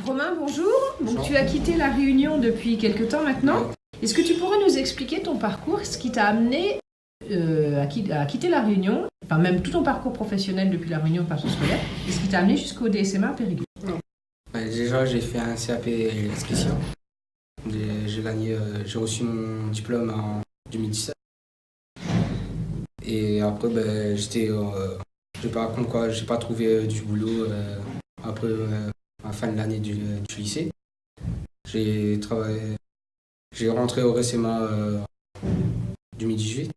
Romain, bonjour. Donc, tu as quitté La Réunion depuis quelque temps maintenant. Est-ce que tu pourrais nous expliquer ton parcours, ce qui t'a amené à quitter La Réunion, enfin même tout ton parcours professionnel depuis La Réunion, parcours scolaire, et ce qui t'a amené jusqu'au DSMA à Périgueux? Déjà, j'ai fait un CAP électricien. J'ai reçu mon diplôme en 2017. Et après, j'ai pas trouvé du boulot après la fin de l'année du lycée. J'ai rentré au RSMA 2018.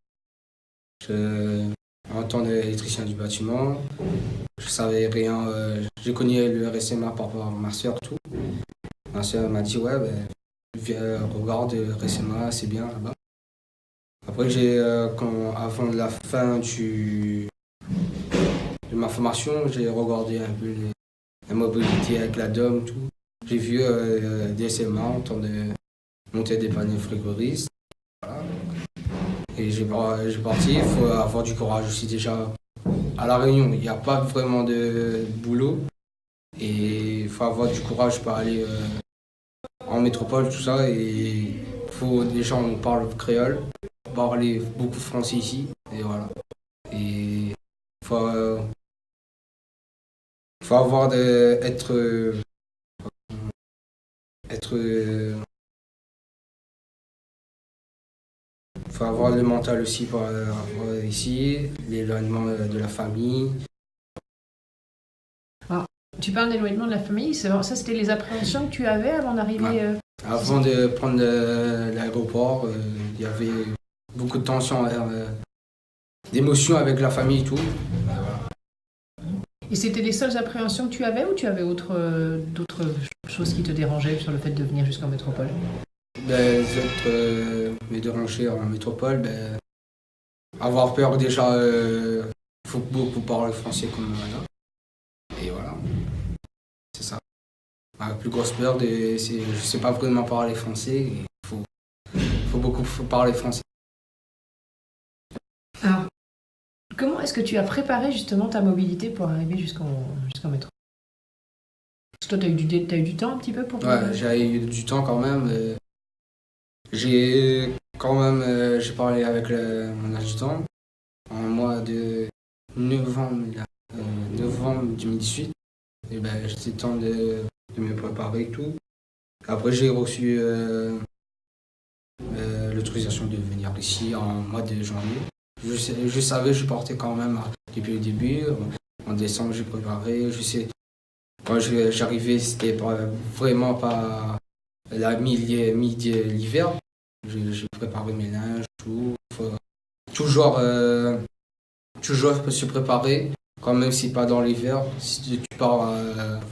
En tant qu'électricien du bâtiment, je savais rien. J'ai connu le RSMA par rapport à ma soeur, tout. Ma soeur m'a dit, ouais, viens, regarde le RSMA, c'est bien là-bas. Après, avant de la fin de ma formation, j'ai regardé un peu la mobilité avec la DOM, tout. J'ai vu DSMA en temps de monter des panneaux frigoristes. Voilà. Et j'ai parti, il faut avoir du courage aussi déjà. À La Réunion, il n'y a pas vraiment de boulot. Et il faut avoir du courage pour aller en métropole, tout ça. Et déjà, on parle créole, parler beaucoup français ici. Et voilà. Et il faut avoir faut avoir le mental aussi pour avoir ici, l'éloignement de la famille. Alors, tu parles d'éloignement de la famille, ça c'était les appréhensions que tu avais avant d'arriver Avant de prendre l'aéroport, il y avait beaucoup de tension, d'émotions avec la famille et tout. Voilà. Et c'était les seules appréhensions que tu avais ou tu avais d'autres choses qui te dérangeaient sur le fait de venir jusqu'en métropole? Me déranger en métropole, avoir peur déjà, il faut beaucoup parler français comme là. Et voilà, c'est ça. Ma plus grosse peur, c'est je sais pas vraiment parler français. Il faut beaucoup parler français. Alors, comment est-ce que tu as préparé justement ta mobilité pour arriver jusqu'en métro? Parce que toi, t'as eu du temps un petit peu pour... Ouais, j'ai eu du temps quand même. J'ai parlé avec mon adjudant en mois de novembre 2018. Et j'étais temps de me préparer et tout. Après, j'ai reçu l'autorisation de venir ici en mois de janvier. Je savais, je portais quand même depuis le début. En décembre, j'ai préparé. Je sais, quand j'arrivais, c'était vraiment pas la l'hiver. J'ai préparé mes linges, tout. Faut toujours se préparer, quand même si pas dans l'hiver. Si tu pars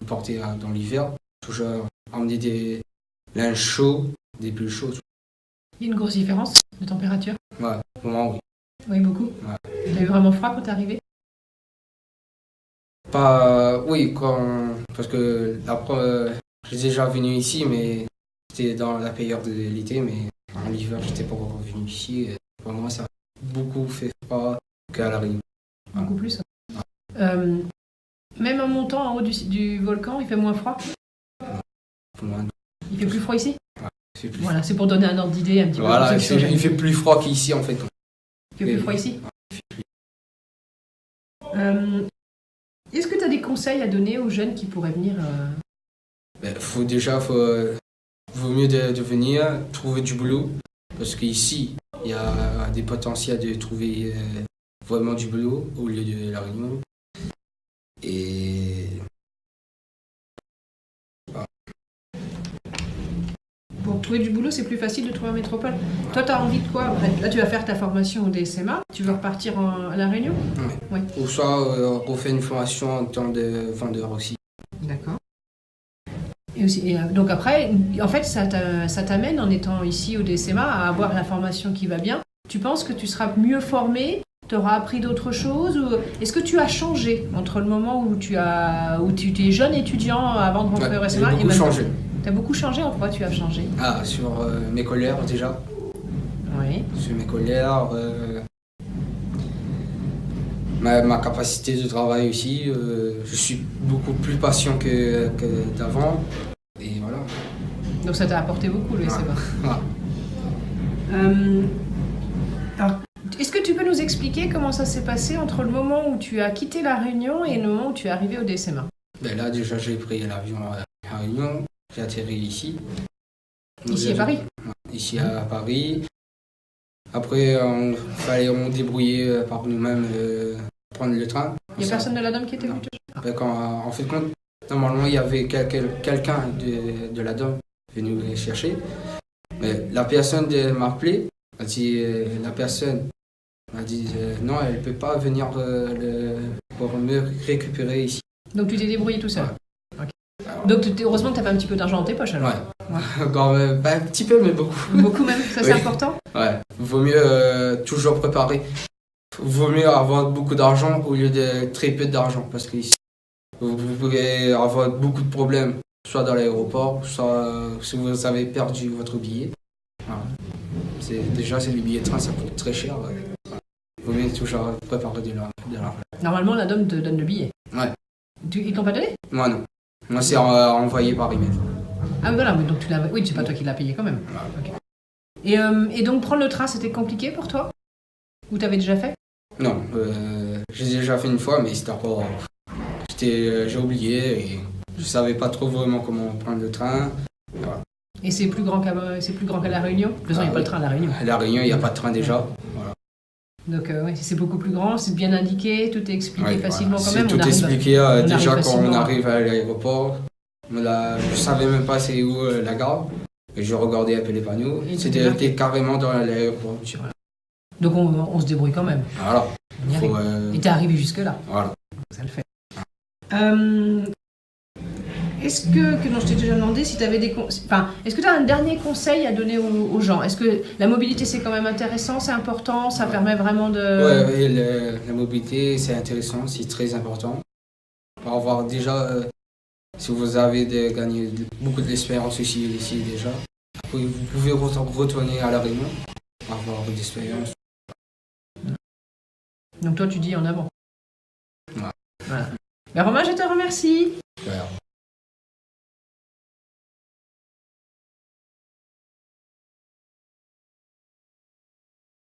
porter dans l'hiver, toujours emmener des linges chauds, des pulls chauds. Il y a une grosse différence de température? Ouais, pour moi, oui. Oui, beaucoup. Ouais. T'as eu vraiment froid quand t'es arrivé? Oui, parce que j'ai déjà venu ici, mais c'était dans la période de l'été, mais en hiver, j'étais pas encore venu ici. Et pour moi, ça a beaucoup fait froid qu'à La Réunion. Beaucoup plus. Même en montant en haut du volcan, il fait moins froid? Pour moi, non. Il fait plus froid ici? Ouais, il fait plus Voilà, c'est pour donner un ordre d'idée un petit peu. Voilà, il fait plus froid qu'ici en fait. Il fait plus froid ici? Est-ce que tu as des conseils à donner aux jeunes qui pourraient venir Vaut mieux de venir trouver du boulot, parce qu'ici, il y a des potentiels de trouver vraiment du boulot au lieu de La Réunion. Et pour trouver du boulot, c'est plus facile de trouver en métropole? Toi, tu as envie de quoi après? Là, tu vas faire ta formation au DSMA, tu veux repartir à La Réunion? ouais. Ou soit refaire une formation en tant que vendeur aussi. D'accord. Donc après, en fait, ça t'amène, en étant ici au DSMA, à avoir la formation qui va bien. Tu penses que tu seras mieux formé? Tu auras appris d'autres choses? Ou est-ce que tu as changé entre le moment où tu étais jeune étudiant avant de rentrer au RSMA et maintenant? Changé. Tu as beaucoup changé? En quoi tu as changé? Sur mes colères déjà. Oui. Sur mes colères. Ma capacité de travail aussi. Je suis beaucoup plus patient que d'avant. Et voilà. Donc ça t'a apporté beaucoup, le SMA. Ouais. Alors, est-ce que tu peux nous expliquer comment ça s'est passé entre le moment où tu as quitté La Réunion et le moment où tu es arrivé au DSMA? Ben là, déjà, j'ai pris l'avion à La Réunion, j'ai atterri ici. Ici à Paris? Ici à Paris. Après, on débrouillait par nous-mêmes, prendre le train. Il n'y a personne de la dame qui était venue te chercher? Ben, en fait, normalement, il y avait quelqu'un de la dame venu me chercher. Mais la personne m'a appelé, a dit, la personne m'a dit non, elle ne peut pas venir pour me récupérer ici. Donc tu t'es débrouillé tout seul? Ouais. Ok. Donc heureusement que tu avais un petit peu d'argent dans tes poches alors? Ouais. Encore, pas un petit peu, mais beaucoup. Beaucoup même, ça c'est Oui. important? Ouais, vaut mieux toujours préparer. Vaut mieux avoir beaucoup d'argent au lieu de très peu d'argent parce que ici, vous pouvez avoir beaucoup de problèmes, soit dans l'aéroport, soit si vous avez perdu votre billet. Voilà. Déjà, c'est les billets de train, ça coûte très cher. Vaut mieux toujours préparer de l'argent. Normalement la dame te donne le billet. Ouais. Ils t'ont pas donné? Moi, non. Moi, c'est envoyé par email. Ah voilà, mais donc tu l'as... Oui, c'est pas toi qui l'as payé quand même. Ouais. Ok. Et donc prendre le train, c'était compliqué pour toi? Ou t'avais déjà fait? Non, j'ai déjà fait une fois, mais c'était pas. J'ai oublié et je savais pas trop vraiment comment prendre le train. Voilà. Et c'est plus grand qu'à La Réunion? De toute façon, il n'y a pas le train à La Réunion. À La Réunion, il n'y a pas de train déjà. Voilà. Donc oui, c'est beaucoup plus grand, c'est bien indiqué, tout est expliqué Ouais, facilement voilà. quand même. C'est tout expliqué déjà quand on arrive à l'aéroport. Je savais même pas c'est où la gare. Et je regardais un peu les panneaux. C'était carrément dans l'aéroport. Donc on se débrouille quand même. Voilà. On y arrive. Et t'es arrivé jusque là. Voilà. Ça le fait. Est-ce que non, je t'ai déjà demandé si tu avais est-ce que tu as un dernier conseil à donner aux gens? Est-ce que la mobilité c'est quand même intéressant, c'est important, ça permet vraiment de... Ouais, la mobilité c'est intéressant, c'est très important. Pour avoir déjà, si vous avez gagné beaucoup d'expérience ici déjà, vous pouvez retourner à La Réunion, avoir de l'expérience. Donc toi tu dis en avant. Ouais. Voilà. Ben, Romain, je te remercie.